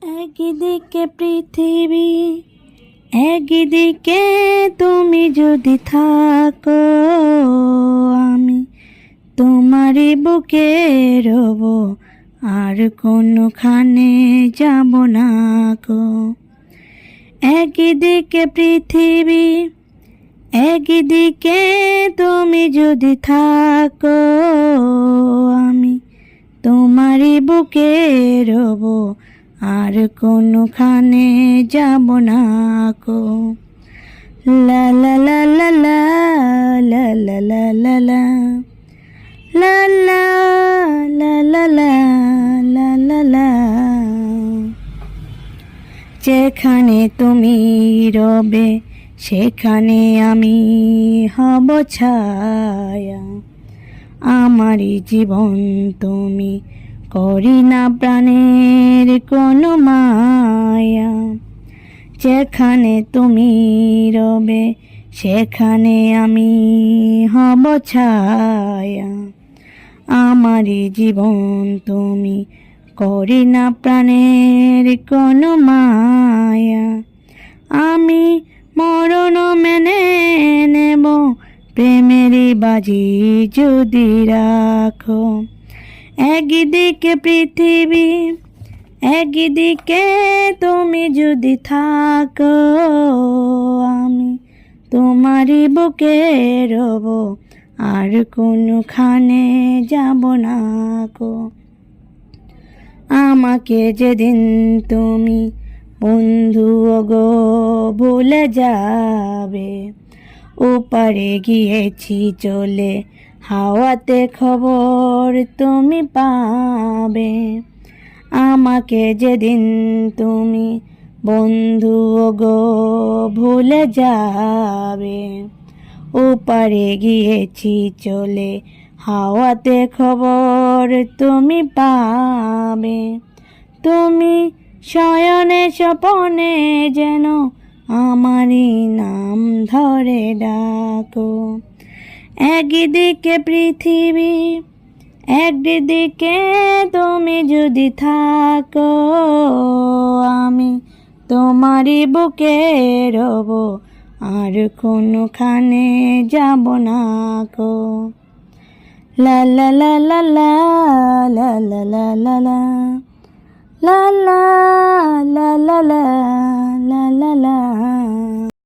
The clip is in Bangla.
একদিকে পৃথিবী, একদিকে তুমি যদি থাকো, আমি তোমারই বুকে রব, আর কোনোখানে যাব না গো। একদিকে পৃথিবী, একদিকে তুমি যদি থাকো, আমি তোমারই বুকে রব, আর কোনোখানে যাব না গো। লা লা লা লা লা লা লা লা লা লা লা লা লা লা লা লা লা। যেখানে তুমি রবে সেখানে আমি হব ছায়া, আমারই জীবন তুমি করি না প্রাণের কোনো মায়া। যেখানে তুমি রবে সেখানে আমি হব ছায়া, আমারই জীবন তুমি করি না প্রাণের কোনো মায়া। আমি মরণ মেনে নেব প্রেমেরই বাজি যদি রাখো। একদিকে পৃথিবী, একদিকে তুমি যদি থাকো, আমি তোমারই বুকে রব, আর কোনোখানে যাব না গো। আমাকে যেদিন তুমি বন্ধু গো ভুলে যাবে, ওপারে গিয়েছি চলে হাওয়াতে খবর তুমি পাবে। আমাকে যেদিন তুমি বন্ধু গো ভুলে যাবে, ওপারে গিয়েছি চলে হাওয়াতে খবর তুমি পাবে। তুমি শয়নে স্বপনে যেন আমারই নাম ধরে ডাকো। একদিকে পৃথিবী, একদিকে তুমি যদি থাকো, আমি তোমারই বুকে রব, আর কোনোখানে যাব না গো। লা লা লা লা লা লা লা লা লা লা লা লা লা লা লা লা লা লা।